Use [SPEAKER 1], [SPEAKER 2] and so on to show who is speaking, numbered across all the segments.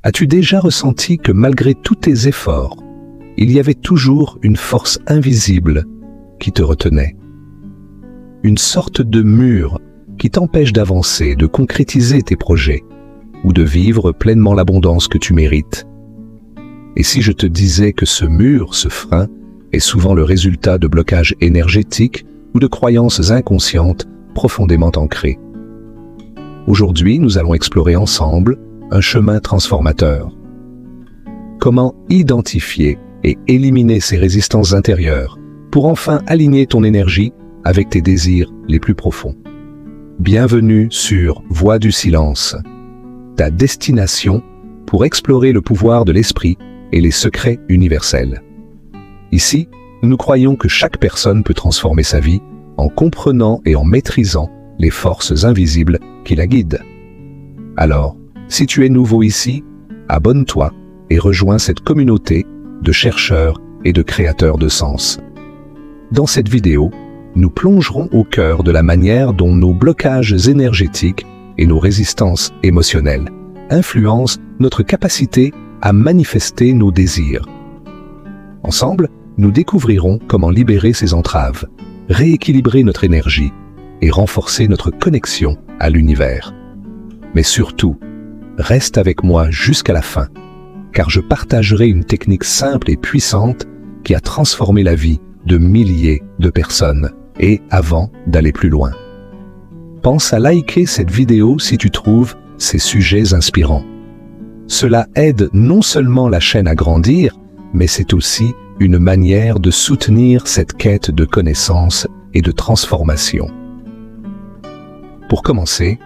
[SPEAKER 1] As-tu déjà ressenti que malgré tous tes efforts, il y avait toujours une force invisible qui te retenait? Une sorte de mur qui t'empêche d'avancer, de concrétiser tes projets ou de vivre pleinement l'abondance que tu mérites. Et si je te disais que ce mur, ce frein, est souvent le résultat de blocages énergétiques ou de croyances inconscientes profondément ancrées? Aujourd'hui, nous allons explorer ensemble un chemin transformateur. Comment identifier et éliminer ces résistances intérieures pour enfin aligner ton énergie avec tes désirs les plus profonds. Bienvenue sur Voix du Silence, ta destination pour explorer le pouvoir de l'esprit et les secrets universels. Ici, nous croyons que chaque personne peut transformer sa vie en comprenant et en maîtrisant les forces invisibles qui la guident. Alors, si tu es nouveau ici, abonne-toi et rejoins cette communauté de chercheurs et de créateurs de sens. Dans cette vidéo, nous plongerons au cœur de la manière dont nos blocages énergétiques et nos résistances émotionnelles influencent notre capacité à manifester nos désirs. Ensemble, nous découvrirons comment libérer ces entraves, rééquilibrer notre énergie et renforcer notre connexion à l'univers. Mais surtout, reste avec moi jusqu'à la fin, car je partagerai une technique simple et puissante qui a transformé la vie de milliers de personnes. Et avant d'aller plus loin, pense à liker cette vidéo si tu trouves ces sujets inspirants. Cela aide non seulement la chaîne à grandir, mais c'est aussi une manière de soutenir cette quête de connaissance et de transformation. Pour commencer,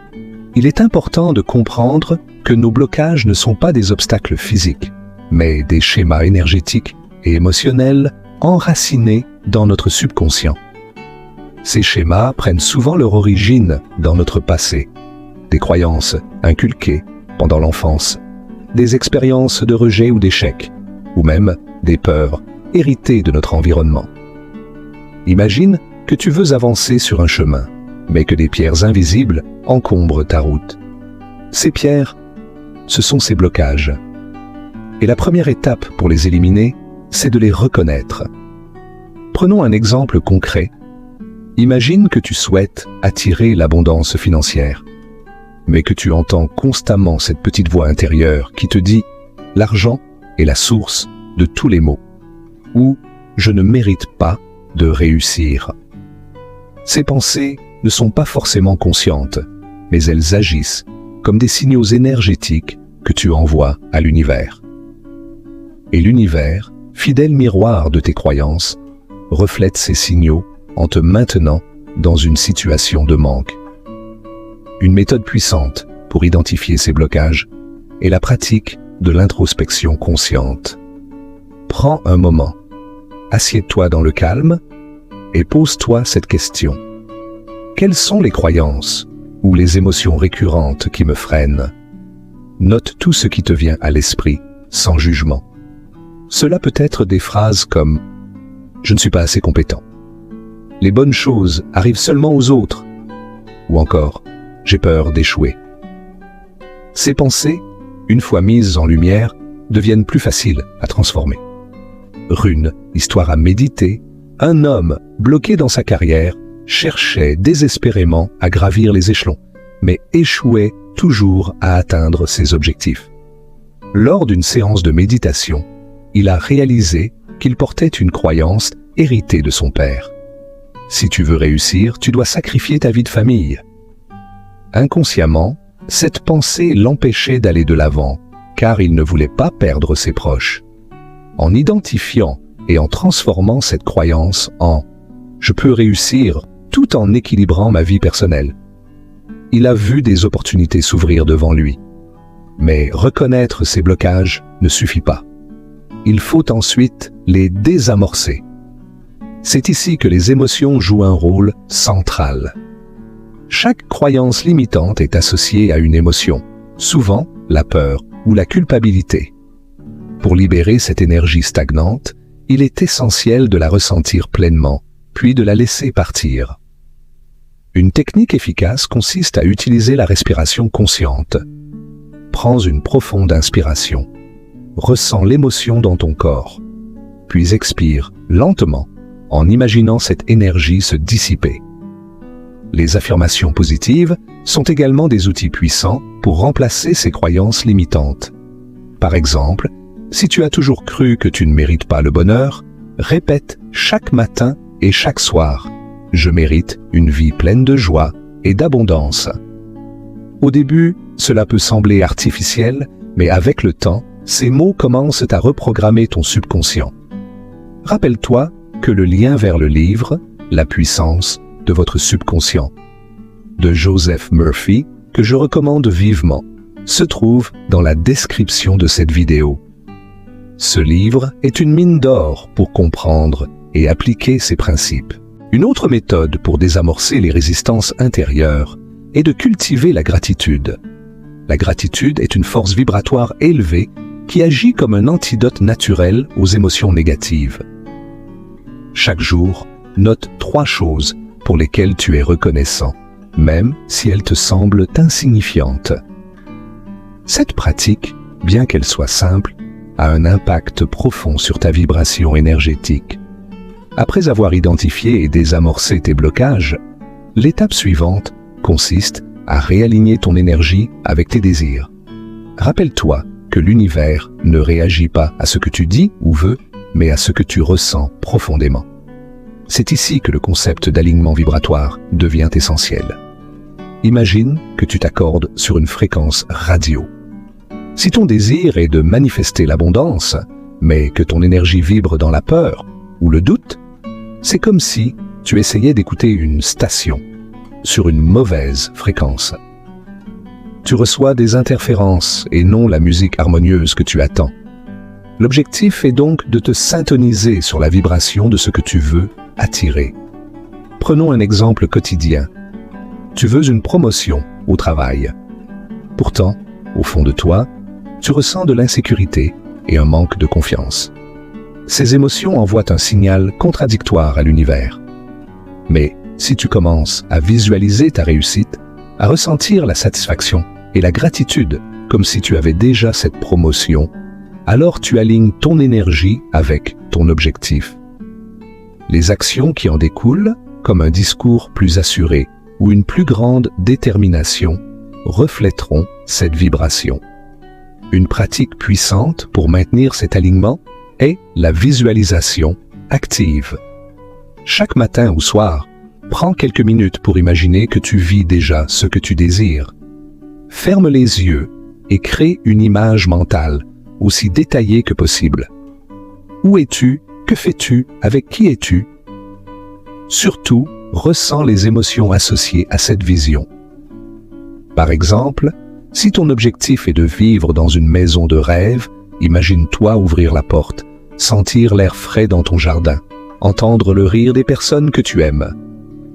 [SPEAKER 1] il est important de comprendre que nos blocages ne sont pas des obstacles physiques, mais des schémas énergétiques et émotionnels enracinés dans notre subconscient. Ces schémas prennent souvent leur origine dans notre passé, des croyances inculquées pendant l'enfance, des expériences de rejet ou d'échec, ou même des peurs héritées de notre environnement. Imagine que tu veux avancer sur un chemin, mais que des pierres invisibles encombrent ta route. Ces pierres, ce sont ces blocages. Et la première étape pour les éliminer, c'est de les reconnaître. Prenons un exemple concret. Imagine que tu souhaites attirer l'abondance financière, mais que tu entends constamment cette petite voix intérieure qui te dit « l'argent est la source de tous les maux » ou « je ne mérite pas de réussir ». Ces pensées ne sont pas forcément conscientes, mais elles agissent comme des signaux énergétiques que tu envoies à l'univers. Et l'univers, fidèle miroir de tes croyances, reflète ces signaux en te maintenant dans une situation de manque. Une méthode puissante pour identifier ces blocages est la pratique de l'introspection consciente. Prends un moment, assieds-toi dans le calme et pose-toi cette question. Quelles sont les croyances ou les émotions récurrentes qui me freinent? Note tout ce qui te vient à l'esprit, sans jugement. Cela peut être des phrases comme « je ne suis pas assez compétent ». Les bonnes choses arrivent seulement aux autres. Ou encore, j'ai peur d'échouer. Ces pensées, une fois mises en lumière, deviennent plus faciles à transformer. Rune, histoire à méditer, un homme bloqué dans sa carrière cherchait désespérément à gravir les échelons, mais échouait toujours à atteindre ses objectifs. Lors d'une séance de méditation, il a réalisé qu'il portait une croyance héritée de son père. Si tu veux réussir, tu dois sacrifier ta vie de famille. Inconsciemment, cette pensée l'empêchait d'aller de l'avant, car il ne voulait pas perdre ses proches. En identifiant et en transformant cette croyance en « je peux réussir » tout en équilibrant ma vie personnelle, il a vu des opportunités s'ouvrir devant lui. Mais reconnaître ces blocages ne suffit pas. Il faut ensuite les désamorcer. C'est ici que les émotions jouent un rôle central. Chaque croyance limitante est associée à une émotion, souvent la peur ou la culpabilité. Pour libérer cette énergie stagnante, il est essentiel de la ressentir pleinement, puis de la laisser partir. Une technique efficace consiste à utiliser la respiration consciente. Prends une profonde inspiration. Ressens l'émotion dans ton corps. Puis expire lentement en imaginant cette énergie se dissiper. Les affirmations positives sont également des outils puissants pour remplacer ces croyances limitantes. Par exemple, si tu as toujours cru que tu ne mérites pas le bonheur, répète chaque matin et chaque soir « Je mérite une vie pleine de joie et d'abondance ». Au début, cela peut sembler artificiel, mais avec le temps, ces mots commencent à reprogrammer ton subconscient. Rappelle-toi que le lien vers le livre, La puissance de votre subconscient, de Joseph Murphy, que je recommande vivement, se trouve dans la description de cette vidéo. Ce livre est une mine d'or pour comprendre et appliquer ces principes. Une autre méthode pour désamorcer les résistances intérieures est de cultiver la gratitude. La gratitude est une force vibratoire élevée qui agit comme un antidote naturel aux émotions négatives. Chaque jour, note 3 choses pour lesquelles tu es reconnaissant, même si elles te semblent insignifiantes. Cette pratique, bien qu'elle soit simple, a un impact profond sur ta vibration énergétique. Après avoir identifié et désamorcé tes blocages, l'étape suivante consiste à réaligner ton énergie avec tes désirs. Rappelle-toi que l'univers ne réagit pas à ce que tu dis ou veux, mais à ce que tu ressens profondément. C'est ici que le concept d'alignement vibratoire devient essentiel. Imagine que tu t'accordes sur une fréquence radio. Si ton désir est de manifester l'abondance, mais que ton énergie vibre dans la peur ou le doute, c'est comme si tu essayais d'écouter une station sur une mauvaise fréquence. Tu reçois des interférences et non la musique harmonieuse que tu attends. L'objectif est donc de te syntoniser sur la vibration de ce que tu veux attirer. Prenons un exemple quotidien. Tu veux une promotion au travail. Pourtant, au fond de toi, tu ressens de l'insécurité et un manque de confiance. Ces émotions envoient un signal contradictoire à l'univers. Mais si tu commences à visualiser ta réussite, à ressentir la satisfaction et la gratitude comme si tu avais déjà cette promotion, alors tu alignes ton énergie avec ton objectif. Les actions qui en découlent, comme un discours plus assuré ou une plus grande détermination, reflèteront cette vibration. Une pratique puissante pour maintenir cet alignement est la visualisation active. Chaque matin ou soir, prends quelques minutes pour imaginer que tu vis déjà ce que tu désires. Ferme les yeux et crée une image mentale aussi détaillée que possible. Où es-tu? Que fais-tu? Avec qui es-tu? Surtout, ressens les émotions associées à cette vision. Par exemple, si ton objectif est de vivre dans une maison de rêve, imagine-toi ouvrir la porte, sentir l'air frais dans ton jardin, entendre le rire des personnes que tu aimes.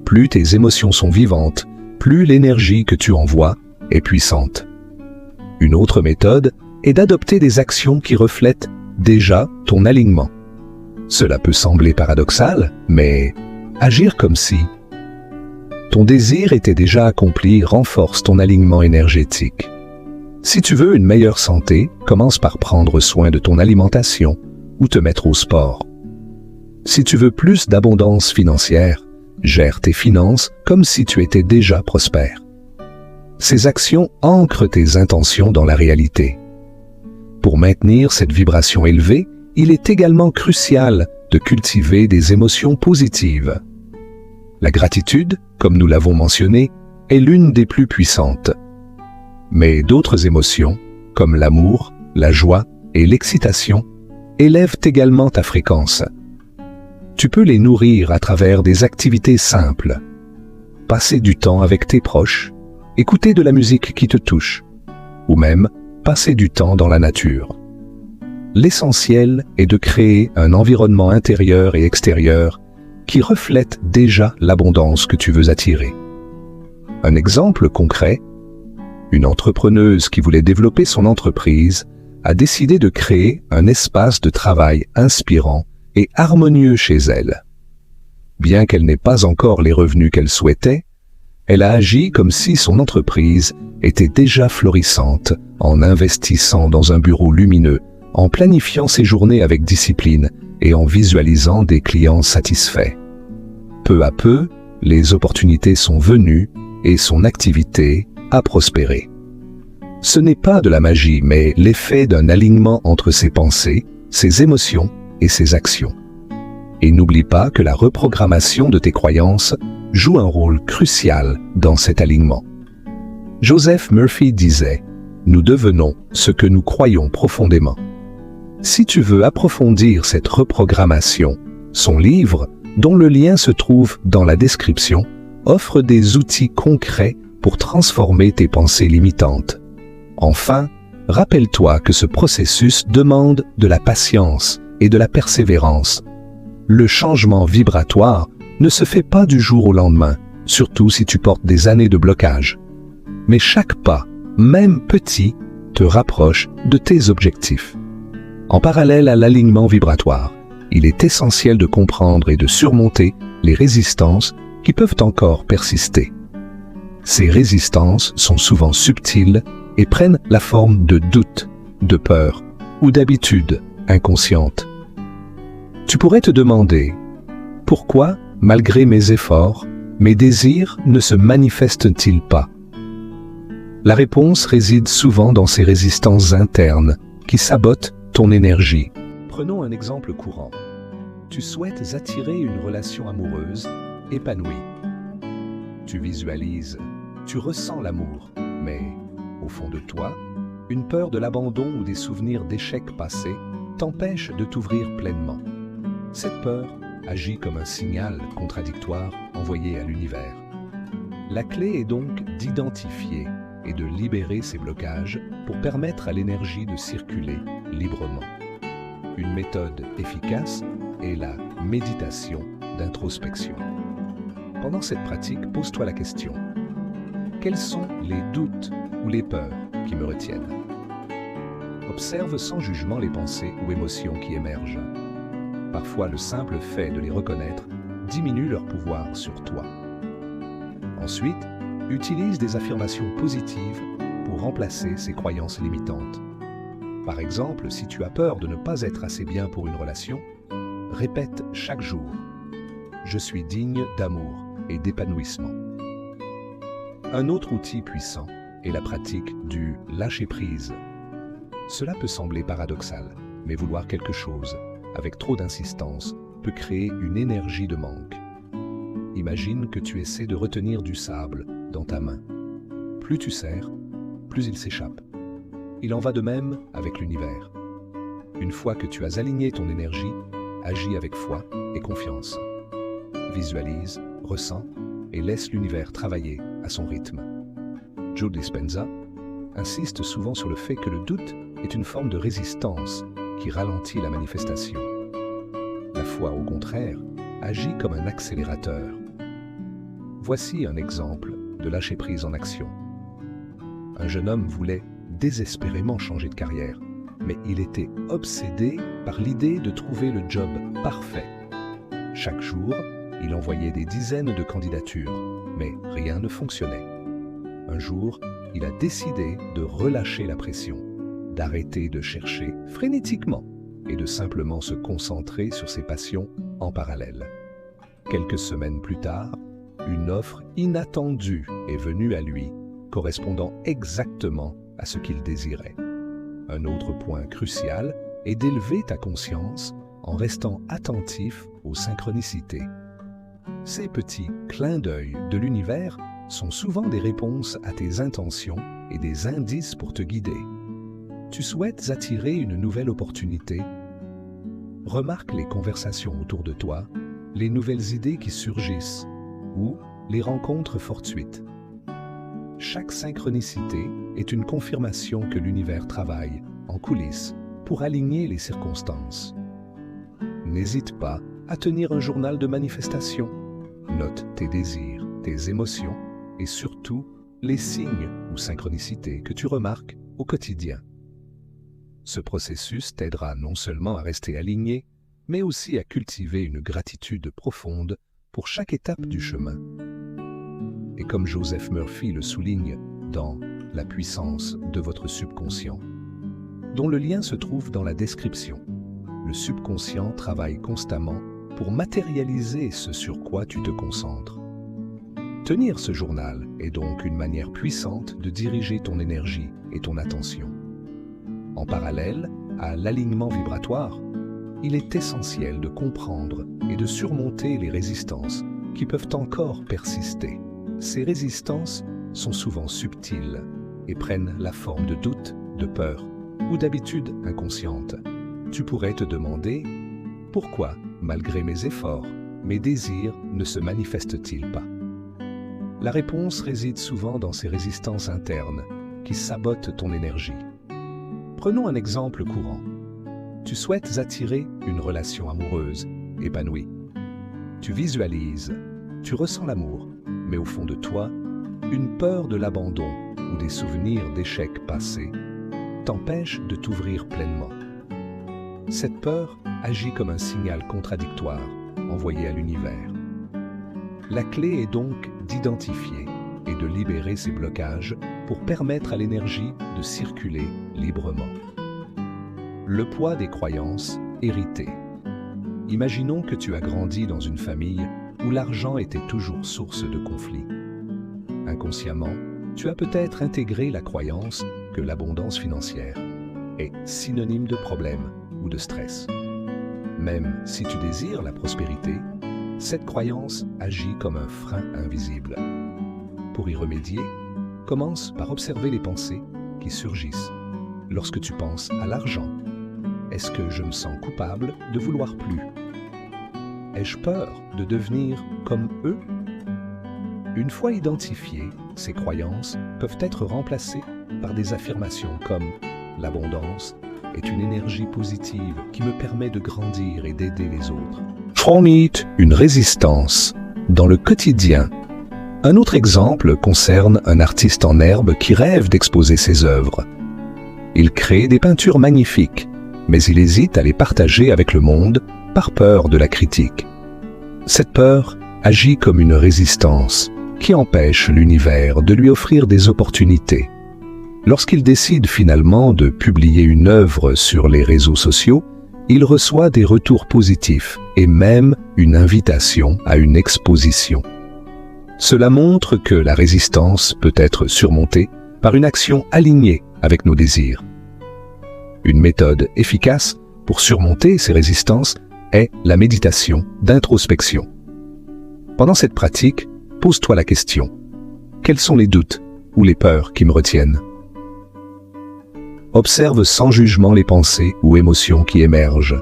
[SPEAKER 1] Plus tes émotions sont vivantes, plus l'énergie que tu envoies est puissante. Une autre méthode est d'adopter des actions qui reflètent déjà ton alignement. Cela peut sembler paradoxal, mais agir comme si ton désir était déjà accompli renforce ton alignement énergétique. Si tu veux une meilleure santé, commence par prendre soin de ton alimentation ou te mettre au sport. Si tu veux plus d'abondance financière, gère tes finances comme si tu étais déjà prospère. Ces actions ancrent tes intentions dans la réalité. Pour maintenir cette vibration élevée, il est également crucial de cultiver des émotions positives. La gratitude, comme nous l'avons mentionné, est l'une des plus puissantes. Mais d'autres émotions, comme l'amour, la joie et l'excitation, élèvent également ta fréquence. Tu peux les nourrir à travers des activités simples. Passer du temps avec tes proches, écouter de la musique qui te touche, ou même passer du temps dans la nature. L'essentiel est de créer un environnement intérieur et extérieur qui reflète déjà l'abondance que tu veux attirer. Un exemple concret, une entrepreneuse qui voulait développer son entreprise a décidé de créer un espace de travail inspirant et harmonieux chez elle. Bien qu'elle n'ait pas encore les revenus qu'elle souhaitait, Elle a agi comme si son entreprise était déjà florissante en investissant dans un bureau lumineux, en planifiant ses journées avec discipline et en visualisant des clients satisfaits. Peu à peu, les opportunités sont venues et son activité a prospéré. Ce n'est pas de la magie, mais l'effet d'un alignement entre ses pensées, ses émotions et ses actions. Et n'oublie pas que la reprogrammation de tes croyances joue un rôle crucial dans cet alignement. Joseph Murphy disait « Nous devenons ce que nous croyons profondément ». Si tu veux approfondir cette reprogrammation, son livre, dont le lien se trouve dans la description, offre des outils concrets pour transformer tes pensées limitantes. Enfin, rappelle-toi que ce processus demande de la patience et de la persévérance. Le changement vibratoire ne se fait pas du jour au lendemain, surtout si tu portes des années de blocage. Mais chaque pas, même petit, te rapproche de tes objectifs. En parallèle à l'alignement vibratoire, il est essentiel de comprendre et de surmonter les résistances qui peuvent encore persister. Ces résistances sont souvent subtiles et prennent la forme de doutes, de peurs ou d'habitudes inconscientes. Tu pourrais te demander « Pourquoi, malgré mes efforts, mes désirs ne se manifestent-ils pas ?» La réponse réside souvent dans ces résistances internes qui sabotent ton énergie. Prenons un exemple courant. Tu souhaites attirer une relation amoureuse épanouie. Tu visualises, tu ressens l'amour, mais au fond de toi, une peur de l'abandon ou des souvenirs d'échecs passés t'empêche de t'ouvrir pleinement. Cette peur agit comme un signal contradictoire envoyé à l'univers. La clé est donc d'identifier et de libérer ces blocages pour permettre à l'énergie de circuler librement. Une méthode efficace est la méditation d'introspection. Pendant cette pratique, pose-toi la question: quels sont les doutes ou les peurs qui me retiennent? Observe sans jugement les pensées ou émotions qui émergent. Parfois, le simple fait de les reconnaître diminue leur pouvoir sur toi. Ensuite, utilise des affirmations positives pour remplacer ces croyances limitantes. Par exemple, si tu as peur de ne pas être assez bien pour une relation, répète chaque jour « Je suis digne d'amour et d'épanouissement ». Un autre outil puissant est la pratique du lâcher-prise. Cela peut sembler paradoxal, mais vouloir quelque chose avec trop d'insistance peut créer une énergie de manque. Imagine que tu essaies de retenir du sable dans ta main. Plus tu serres, plus il s'échappe. Il en va de même avec l'univers. Une fois que tu as aligné ton énergie, agis avec foi et confiance. Visualise, ressens et laisse l'univers travailler à son rythme. Joe Dispenza insiste souvent sur le fait que le doute est une forme de résistance qui ralentit la manifestation. La foi, au contraire, agit comme un accélérateur. Voici un exemple de lâcher-prise en action. Un jeune homme voulait désespérément changer de carrière, mais il était obsédé par l'idée de trouver le job parfait. Chaque jour, il envoyait des dizaines de candidatures, mais rien ne fonctionnait. Un jour, il a décidé de relâcher la pression, d'arrêter de chercher frénétiquement et de simplement se concentrer sur ses passions en parallèle. Quelques semaines plus tard, une offre inattendue est venue à lui, correspondant exactement à ce qu'il désirait. Un autre point crucial est d'élever ta conscience en restant attentif aux synchronicités. Ces petits clins d'œil de l'univers sont souvent des réponses à tes intentions et des indices pour te guider. Tu souhaites attirer une nouvelle opportunité? Remarque les conversations autour de toi, les nouvelles idées qui surgissent ou les rencontres fortuites. Chaque synchronicité est une confirmation que l'univers travaille en coulisses pour aligner les circonstances. N'hésite pas à tenir un journal de manifestation. Note tes désirs, tes émotions et surtout les signes ou synchronicités que tu remarques au quotidien. Ce processus t'aidera non seulement à rester aligné, mais aussi à cultiver une gratitude profonde pour chaque étape du chemin. et comme Joseph Murphy le souligne dans La puissance de votre subconscient, dont le lien se trouve dans la description. Le subconscient travaille constamment pour matérialiser ce sur quoi tu te concentres. Tenir ce journal est donc une manière puissante de diriger ton énergie et ton attention. En parallèle à l'alignement vibratoire, il est essentiel de comprendre et de surmonter les résistances qui peuvent encore persister. Ces résistances sont souvent subtiles et prennent la forme de doutes, de peurs ou d'habitudes inconscientes. Tu pourrais te demander pourquoi, malgré mes efforts, mes désirs ne se manifestent-ils pas? La réponse réside souvent dans ces résistances internes qui sabotent ton énergie. Prenons un exemple courant. Tu souhaites attirer une relation amoureuse, épanouie. Tu visualises, tu ressens l'amour, mais au fond de toi, une peur de l'abandon ou des souvenirs d'échecs passés t'empêche de t'ouvrir pleinement. Cette peur agit comme un signal contradictoire envoyé à l'univers. La clé est donc d'identifier et de libérer ces blocages pour permettre à l'énergie de circuler librement. Le poids des croyances héritées. Imaginons que tu as grandi dans une famille où l'argent était toujours source de conflits. Inconsciemment, tu as peut-être intégré la croyance que l'abondance financière est synonyme de problème ou de stress. Même si tu désires la prospérité, cette croyance agit comme un frein invisible. Pour y remédier, commence par observer les pensées qui surgissent lorsque tu penses à l'argent. Est-ce que je me sens coupable de vouloir plus? Ai-je peur de devenir comme eux? Une fois identifiées, ces croyances peuvent être remplacées par des affirmations comme « l'abondance est une énergie positive qui me permet de grandir et d'aider les autres ». Fournit une résistance dans le quotidien. Un autre exemple concerne un artiste en herbe qui rêve d'exposer ses œuvres. Il crée des peintures magnifiques, mais il hésite à les partager avec le monde par peur de la critique. Cette peur agit comme une résistance qui empêche l'univers de lui offrir des opportunités. Lorsqu'il décide finalement de publier une œuvre sur les réseaux sociaux, il reçoit des retours positifs et même une invitation à une exposition. Cela montre que la résistance peut être surmontée par une action alignée avec nos désirs. Une méthode efficace pour surmonter ces résistances est la méditation d'introspection. Pendant cette pratique, pose-toi la question: quels sont les doutes ou les peurs qui me retiennent? Observe sans jugement les pensées ou émotions qui émergent.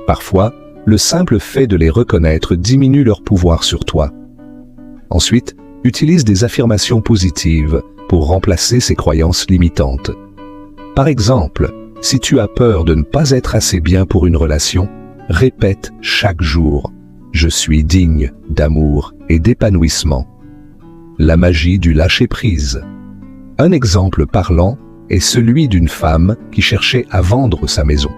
[SPEAKER 1] Parfois, le simple fait de les reconnaître diminue leur pouvoir sur toi. Ensuite, utilise des affirmations positives pour remplacer ces croyances limitantes. Par exemple, si tu as peur de ne pas être assez bien pour une relation, répète chaque jour « Je suis digne d'amour et d'épanouissement ». La magie du lâcher-prise. Un exemple parlant est celui d'une femme qui cherchait à vendre sa maison.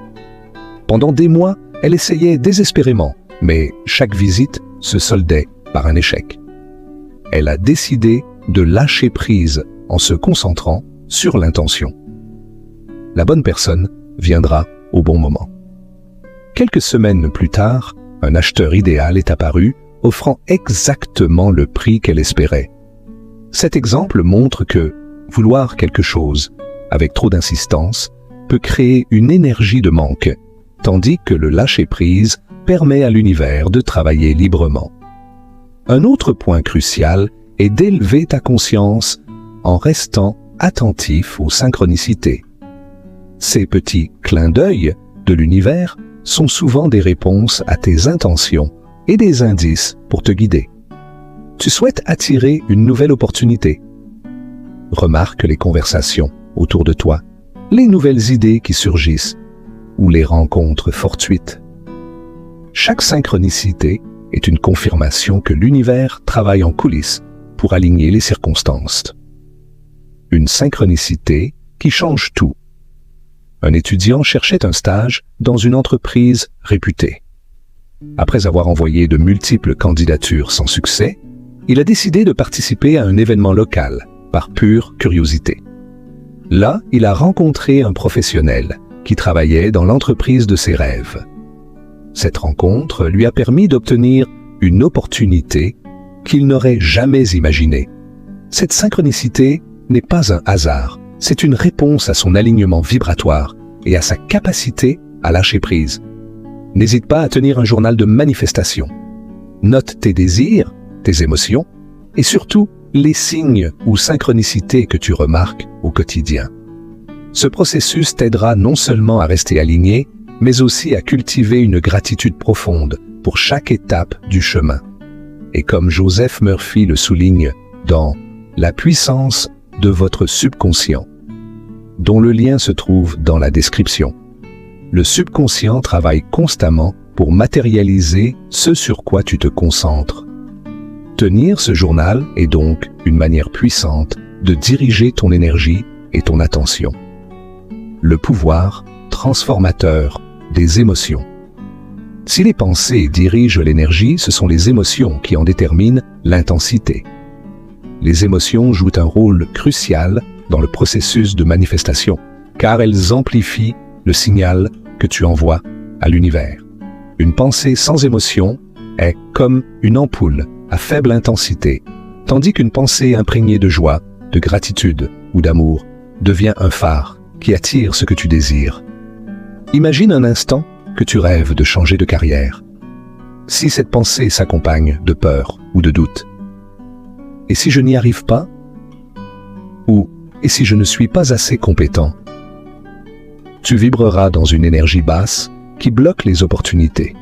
[SPEAKER 1] Pendant des mois, elle essayait désespérément, mais chaque visite se soldait par un échec. Elle a décidé de lâcher prise en se concentrant sur l'intention. La bonne personne viendra au bon moment. Quelques semaines plus tard, un acheteur idéal est apparu, offrant exactement le prix qu'elle espérait. Cet exemple montre que vouloir quelque chose avec trop d'insistance peut créer une énergie de manque, tandis que le lâcher-prise permet à l'univers de travailler librement. Un autre point crucial est d'élever ta conscience en restant attentif aux synchronicités. Ces petits clins d'œil de l'univers sont souvent des réponses à tes intentions et des indices pour te guider. Tu souhaites attirer une nouvelle opportunité. Remarque les conversations autour de toi, les nouvelles idées qui surgissent ou les rencontres fortuites. Chaque synchronicité est une confirmation que l'univers travaille en coulisses pour aligner les circonstances. Une synchronicité qui change tout. Un étudiant cherchait un stage dans une entreprise réputée. Après avoir envoyé de multiples candidatures sans succès, il a décidé de participer à un événement local, par pure curiosité. Là, il a rencontré un professionnel qui travaillait dans l'entreprise de ses rêves. Cette rencontre lui a permis d'obtenir une opportunité qu'il n'aurait jamais imaginée. Cette synchronicité n'est pas un hasard, c'est une réponse à son alignement vibratoire et à sa capacité à lâcher prise. N'hésite pas à tenir un journal de manifestation. Note tes désirs, tes émotions et surtout les signes ou synchronicités que tu remarques au quotidien. Ce processus t'aidera non seulement à rester aligné, mais aussi à cultiver une gratitude profonde pour chaque étape du chemin. Et comme Joseph Murphy le souligne dans « La puissance de votre subconscient », dont le lien se trouve dans la description. Le subconscient travaille constamment pour matérialiser ce sur quoi tu te concentres. Tenir ce journal est donc une manière puissante de diriger ton énergie et ton attention. Le pouvoir transformateur des émotions. Si les pensées dirigent l'énergie, ce sont les émotions qui en déterminent l'intensité. Les émotions jouent un rôle crucial dans le processus de manifestation, car elles amplifient le signal que tu envoies à l'univers. Une pensée sans émotion est comme une ampoule à faible intensité, tandis qu'une pensée imprégnée de joie, de gratitude ou d'amour devient un phare qui attire ce que tu désires. Imagine un instant que tu rêves de changer de carrière. Si cette pensée s'accompagne de peur ou de doute, et si je n'y arrive pas? Ou et si je ne suis pas assez compétent? Tu vibreras dans une énergie basse qui bloque les opportunités.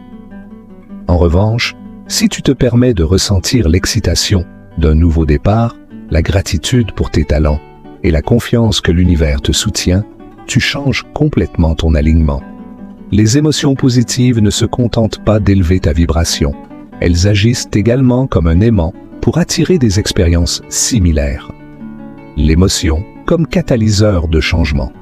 [SPEAKER 1] En revanche, si tu te permets de ressentir l'excitation d'un nouveau départ, la gratitude pour tes talents et la confiance que l'univers te soutient, tu changes complètement ton alignement. Les émotions positives ne se contentent pas d'élever ta vibration. Elles agissent également comme un aimant pour attirer des expériences similaires. L'émotion comme catalyseur de changement.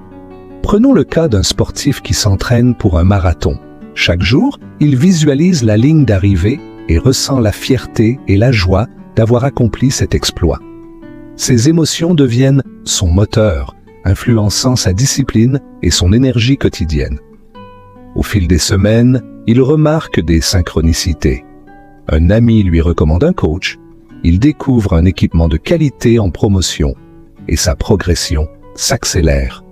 [SPEAKER 1] Prenons le cas d'un sportif qui s'entraîne pour un marathon. Chaque jour, il visualise la ligne d'arrivée et ressent la fierté et la joie d'avoir accompli cet exploit. Ses émotions deviennent son moteur, influençant sa discipline et son énergie quotidienne. Au fil des semaines, il remarque des synchronicités. Un ami lui recommande un coach, il découvre un équipement de qualité en promotion et sa progression s'accélère.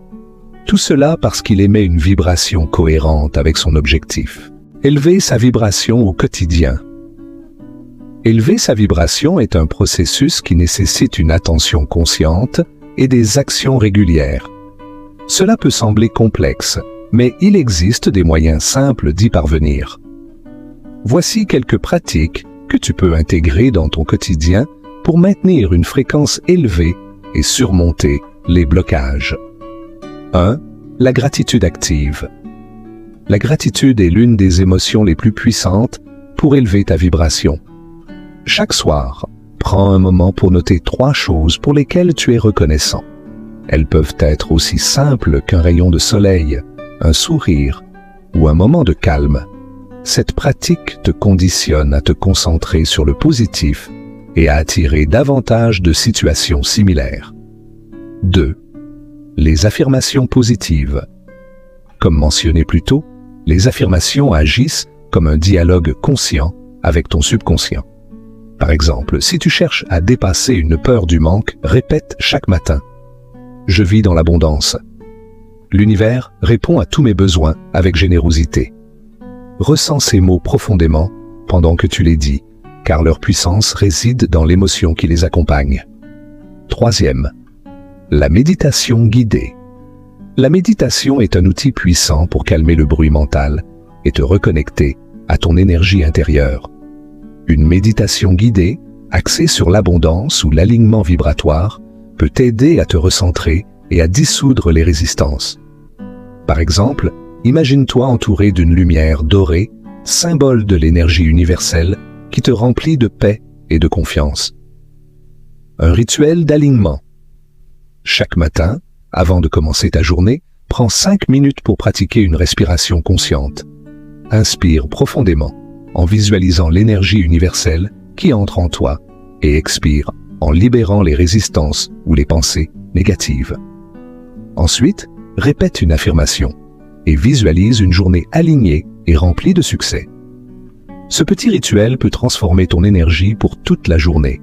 [SPEAKER 1] Tout cela parce qu'il émet une vibration cohérente avec son objectif. Élever sa vibration au quotidien. Élever sa vibration est un processus qui nécessite une attention consciente et des actions régulières. Cela peut sembler complexe, mais il existe des moyens simples d'y parvenir. Voici quelques pratiques que tu peux intégrer dans ton quotidien pour maintenir une fréquence élevée et surmonter les blocages. 1. La gratitude active. La gratitude est l'une des émotions les plus puissantes pour élever ta vibration. Chaque soir, prends un moment pour noter 3 choses pour lesquelles tu es reconnaissant. Elles peuvent être aussi simples qu'un rayon de soleil, un sourire ou un moment de calme. Cette pratique te conditionne à te concentrer sur le positif et à attirer davantage de situations similaires. 2. Les affirmations positives. Comme mentionné plus tôt, les affirmations agissent comme un dialogue conscient avec ton subconscient. Par exemple, si tu cherches à dépasser une peur du manque, répète chaque matin « Je vis dans l'abondance ». L'univers répond à tous mes besoins avec générosité. Ressens ces mots profondément pendant que tu les dis, car leur puissance réside dans l'émotion qui les accompagne. 3e. La méditation guidée. La méditation est un outil puissant pour calmer le bruit mental et te reconnecter à ton énergie intérieure. Une méditation guidée, axée sur l'abondance ou l'alignement vibratoire, peut t'aider à te recentrer et à dissoudre les résistances. Par exemple, imagine-toi entouré d'une lumière dorée, symbole de l'énergie universelle qui te remplit de paix et de confiance. Un rituel d'alignement. Chaque matin, avant de commencer ta journée, prends 5 minutes pour pratiquer une respiration consciente. Inspire profondément en visualisant l'énergie universelle qui entre en toi et expire en libérant les résistances ou les pensées négatives. Ensuite, répète une affirmation et visualise une journée alignée et remplie de succès. Ce petit rituel peut transformer ton énergie pour toute la journée.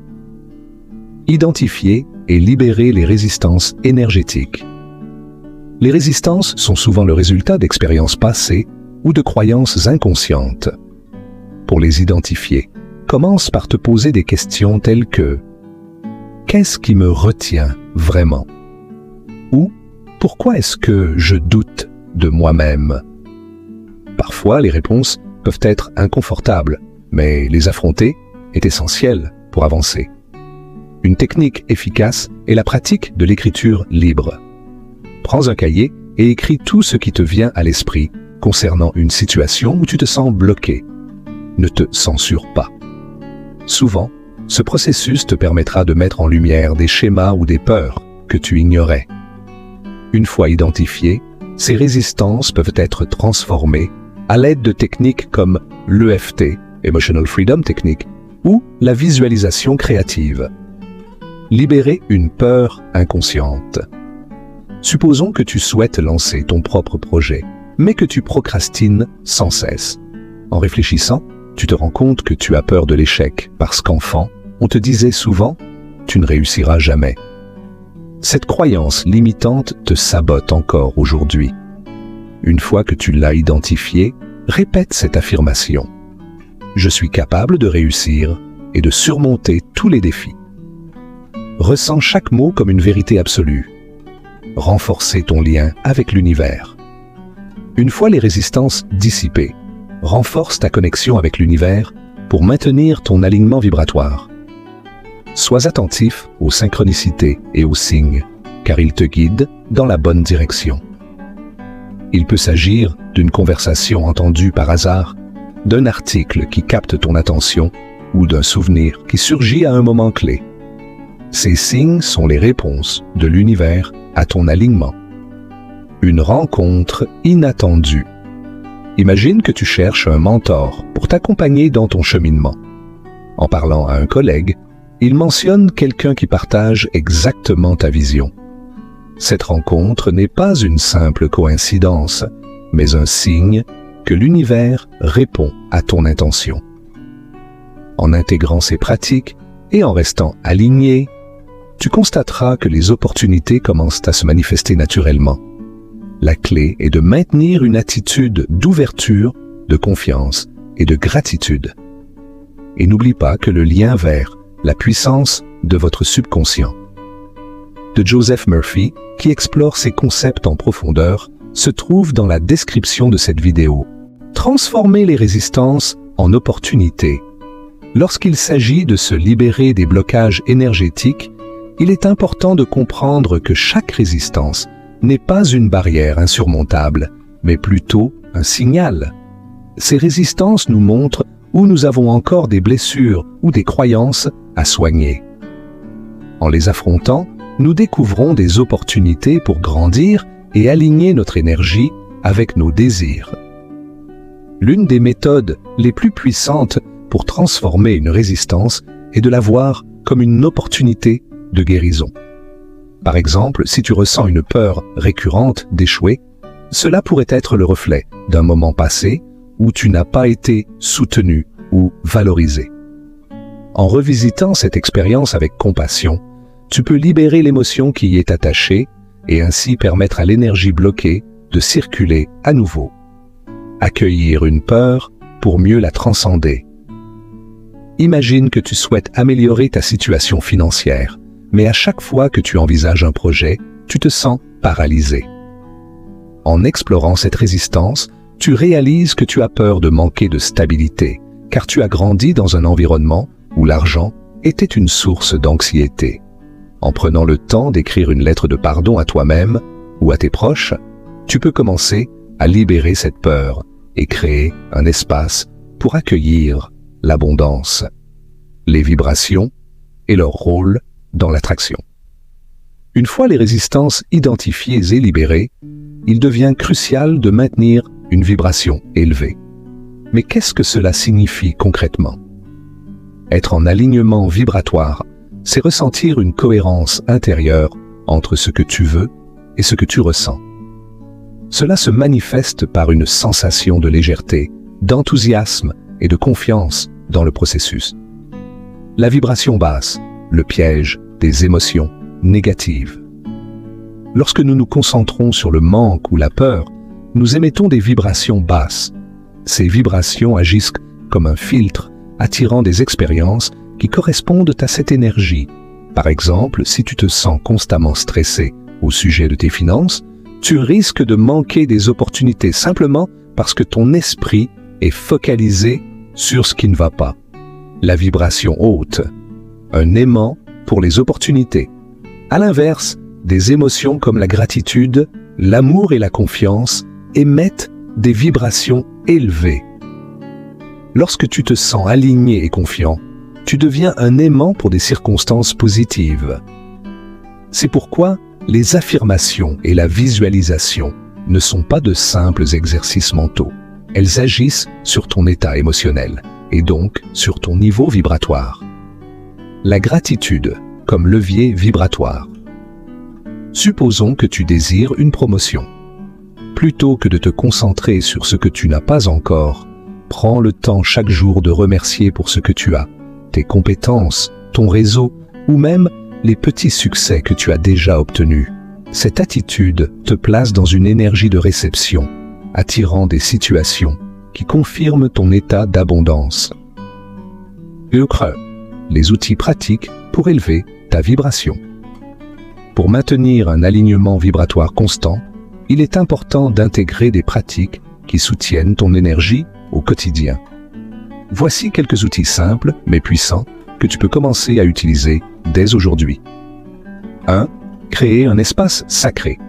[SPEAKER 1] Identifier et libérer les résistances énergétiques. Les résistances sont souvent le résultat d'expériences passées ou de croyances inconscientes. Pour les identifier, commence par te poser des questions telles que « Qu'est-ce qui me retient vraiment ?» ou « Pourquoi est-ce que je doute de moi-même ?» Parfois, les réponses peuvent être inconfortables, mais les affronter est essentiel pour avancer. Une technique efficace est la pratique de l'écriture libre. Prends un cahier et écris tout ce qui te vient à l'esprit concernant une situation où tu te sens bloqué. Ne te censure pas. Souvent, ce processus te permettra de mettre en lumière des schémas ou des peurs que tu ignorais. Une fois identifiées, ces résistances peuvent être transformées à l'aide de techniques comme l'EFT, Emotional Freedom Technique, ou la visualisation créative. Libérer une peur inconsciente. Supposons que tu souhaites lancer ton propre projet, mais que tu procrastines sans cesse. En réfléchissant, tu te rends compte que tu as peur de l'échec parce qu'enfant, on te disait souvent « tu ne réussiras jamais ». Cette croyance limitante te sabote encore aujourd'hui. Une fois que tu l'as identifiée, répète cette affirmation. Je suis capable de réussir et de surmonter tous les défis. Ressens chaque mot comme une vérité absolue. Renforcer ton lien avec l'univers. Une fois les résistances dissipées, renforce ta connexion avec l'univers pour maintenir ton alignement vibratoire. Sois attentif aux synchronicités et aux signes, car ils te guident dans la bonne direction. Il peut s'agir d'une conversation entendue par hasard, d'un article qui capte ton attention ou d'un souvenir qui surgit à un moment clé. Ces signes sont les réponses de l'univers à ton alignement. Une rencontre inattendue. Imagine que tu cherches un mentor pour t'accompagner dans ton cheminement. En parlant à un collègue, il mentionne quelqu'un qui partage exactement ta vision. Cette rencontre n'est pas une simple coïncidence, mais un signe que l'univers répond à ton intention. En intégrant ces pratiques et en restant aligné, tu constateras que les opportunités commencent à se manifester naturellement. La clé est de maintenir une attitude d'ouverture, de confiance et de gratitude. Et n'oublie pas que le lien vers la puissance de votre subconscient. De Joseph Murphy, qui explore ces concepts en profondeur, se trouve dans la description de cette vidéo. Transformer les résistances en opportunités. Lorsqu'il s'agit de se libérer des blocages énergétiques, il est important de comprendre que chaque résistance n'est pas une barrière insurmontable, mais plutôt un signal. Ces résistances nous montrent où nous avons encore des blessures ou des croyances à soigner. En les affrontant, nous découvrons des opportunités pour grandir et aligner notre énergie avec nos désirs. L'une des méthodes les plus puissantes pour transformer une résistance est de la voir comme une opportunité de guérison. Par exemple, si tu ressens une peur récurrente d'échouer, cela pourrait être le reflet d'un moment passé où tu n'as pas été soutenu ou valorisé. En revisitant cette expérience avec compassion, tu peux libérer l'émotion qui y est attachée et ainsi permettre à l'énergie bloquée de circuler à nouveau. Accueillir une peur pour mieux la transcender. Imagine que tu souhaites améliorer ta situation financière, mais à chaque fois que tu envisages un projet, tu te sens paralysé. En explorant cette résistance, tu réalises que tu as peur de manquer de stabilité, car tu as grandi dans un environnement où l'argent était une source d'anxiété. En prenant le temps d'écrire une lettre de pardon à toi-même ou à tes proches, tu peux commencer à libérer cette peur et créer un espace pour accueillir l'abondance, les vibrations et leur rôle dans l'attraction. Une fois les résistances identifiées et libérées, il devient crucial de maintenir une vibration élevée. Mais qu'est-ce que cela signifie concrètement? Être en alignement vibratoire, c'est ressentir une cohérence intérieure entre ce que tu veux et ce que tu ressens. Cela se manifeste par une sensation de légèreté, d'enthousiasme et de confiance dans le processus. La vibration basse, le piège des émotions négatives. Lorsque nous nous concentrons sur le manque ou la peur, nous émettons des vibrations basses. Ces vibrations agissent comme un filtre, attirant des expériences qui correspondent à cette énergie. Par exemple, si tu te sens constamment stressé au sujet de tes finances, tu risques de manquer des opportunités simplement parce que ton esprit est focalisé sur ce qui ne va pas. La vibration haute, un aimant pour les opportunités. À l'inverse, des émotions comme la gratitude, l'amour et la confiance émettent des vibrations élevées. Lorsque tu te sens aligné et confiant, tu deviens un aimant pour des circonstances positives. C'est pourquoi les affirmations et la visualisation ne sont pas de simples exercices mentaux. Elles agissent sur ton état émotionnel et donc sur ton niveau vibratoire. La gratitude comme levier vibratoire. Supposons que tu désires une promotion. Plutôt que de te concentrer sur ce que tu n'as pas encore, prends le temps chaque jour de remercier pour ce que tu as, tes compétences, ton réseau ou même les petits succès que tu as déjà obtenus. Cette attitude te place dans une énergie de réception, attirant des situations qui confirment ton état d'abondance. Les outils pratiques pour élever ta vibration. Pour maintenir un alignement vibratoire constant, il est important d'intégrer des pratiques qui soutiennent ton énergie au quotidien. Voici quelques outils simples mais puissants que tu peux commencer à utiliser dès aujourd'hui. 1. Créer un espace sacré.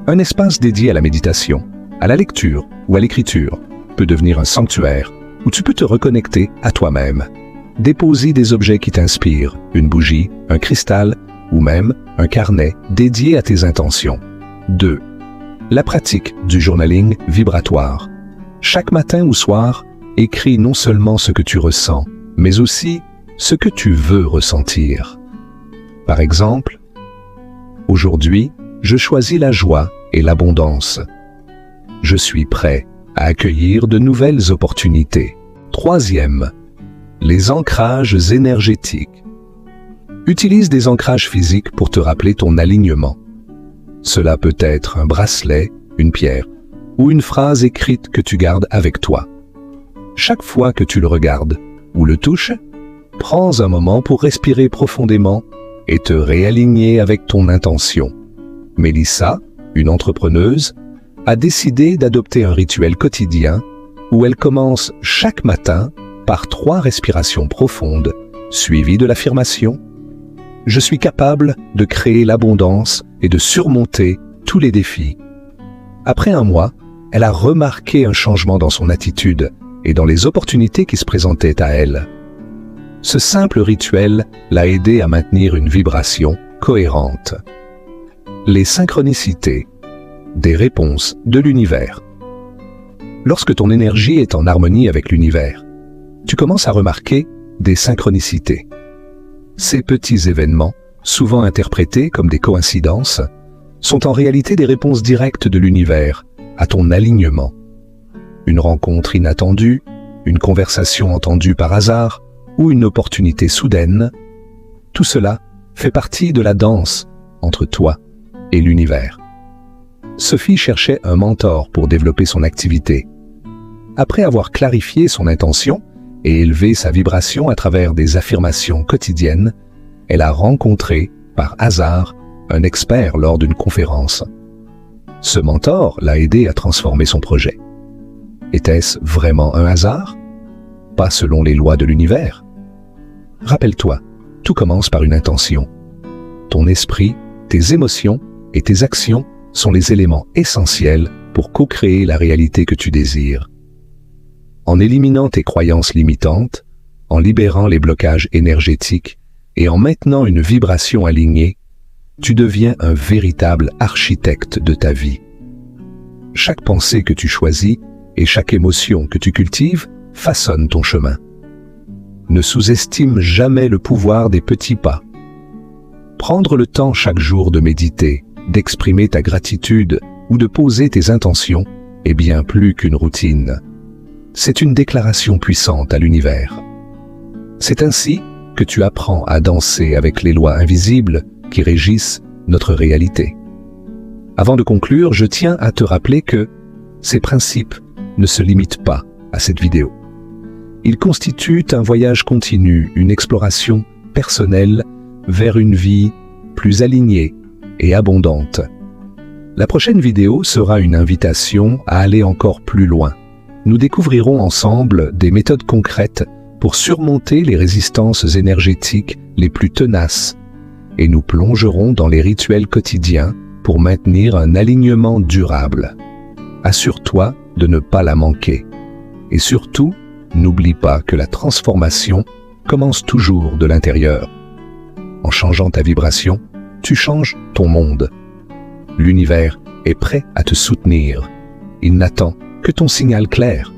[SPEAKER 1] Un espace dédié à la méditation, à la lecture ou à l'écriture peut devenir un sanctuaire où tu peux te reconnecter à toi-même. Dépose des objets qui t'inspirent, une bougie, un cristal ou même un carnet dédié à tes intentions. 2. La pratique du journaling vibratoire. Chaque matin ou soir, écris non seulement ce que tu ressens, mais aussi ce que tu veux ressentir. Par exemple, aujourd'hui, je choisis la joie et l'abondance. Je suis prêt à accueillir de nouvelles opportunités. 3. Les ancrages énergétiques. Utilise des ancrages physiques pour te rappeler ton alignement. Cela peut être un bracelet, une pierre ou une phrase écrite que tu gardes avec toi. Chaque fois que tu le regardes ou le touches, prends un moment pour respirer profondément et te réaligner avec ton intention. Mélissa, une entrepreneuse, a décidé d'adopter un rituel quotidien où elle commence chaque matin par 3 respirations profondes, suivies de l'affirmation « Je suis capable de créer l'abondance et de surmonter tous les défis ». Après un mois, elle a remarqué un changement dans son attitude et dans les opportunités qui se présentaient à elle. Ce simple rituel l'a aidé à maintenir une vibration cohérente. Les synchronicités, des réponses de l'univers. Lorsque ton énergie est en harmonie avec l'univers, tu commences à remarquer des synchronicités. Ces petits événements, souvent interprétés comme des coïncidences, sont en réalité des réponses directes de l'univers à ton alignement. Une rencontre inattendue, une conversation entendue par hasard ou une opportunité soudaine, tout cela fait partie de la danse entre toi et l'univers. Sophie cherchait un mentor pour développer son activité. Après avoir clarifié son intention et élevé sa vibration à travers des affirmations quotidiennes, elle a rencontré, par hasard, un expert lors d'une conférence. Ce mentor l'a aidé à transformer son projet. Était-ce vraiment un hasard? Pas selon les lois de l'univers. Rappelle-toi, tout commence par une intention. Ton esprit, tes émotions et tes actions sont les éléments essentiels pour co-créer la réalité que tu désires. En éliminant tes croyances limitantes, en libérant les blocages énergétiques et en maintenant une vibration alignée, tu deviens un véritable architecte de ta vie. Chaque pensée que tu choisis et chaque émotion que tu cultives façonnent ton chemin. Ne sous-estime jamais le pouvoir des petits pas. Prendre le temps chaque jour de méditer, d'exprimer ta gratitude ou de poser tes intentions est bien plus qu'une routine. C'est une déclaration puissante à l'univers. C'est ainsi que tu apprends à danser avec les lois invisibles qui régissent notre réalité. Avant de conclure, je tiens à te rappeler que ces principes ne se limitent pas à cette vidéo. Ils constituent un voyage continu, une exploration personnelle vers une vie plus alignée et abondante. La prochaine vidéo sera une invitation à aller encore plus loin. Nous découvrirons ensemble des méthodes concrètes pour surmonter les résistances énergétiques les plus tenaces et nous plongerons dans les rituels quotidiens pour maintenir un alignement durable. Assure-toi de ne pas la manquer. Et surtout, n'oublie pas que la transformation commence toujours de l'intérieur. En changeant ta vibration, tu changes ton monde. L'univers est prêt à te soutenir. Il n'attend que ton signal clair.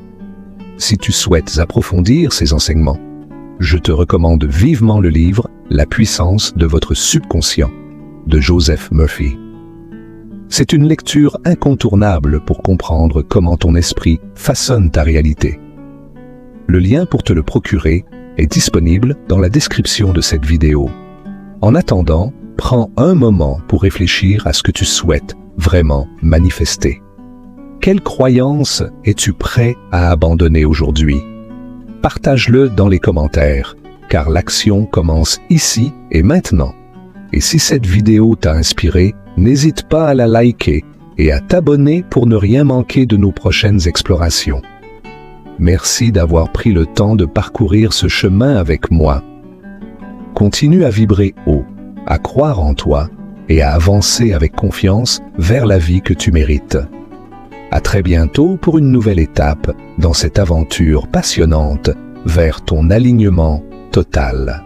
[SPEAKER 1] Si tu souhaites approfondir ces enseignements, je te recommande vivement le livre « La puissance de votre subconscient » de Joseph Murphy. C'est une lecture incontournable pour comprendre comment ton esprit façonne ta réalité. Le lien pour te le procurer est disponible dans la description de cette vidéo. En attendant, prends un moment pour réfléchir à ce que tu souhaites vraiment manifester. Quelle croyance es-tu prêt à abandonner aujourd'hui? Partage-le dans les commentaires, car l'action commence ici et maintenant. Et si cette vidéo t'a inspiré, n'hésite pas à la liker et à t'abonner pour ne rien manquer de nos prochaines explorations. Merci d'avoir pris le temps de parcourir ce chemin avec moi. Continue à vibrer haut, à croire en toi et à avancer avec confiance vers la vie que tu mérites. À très bientôt pour une nouvelle étape dans cette aventure passionnante vers ton alignement total.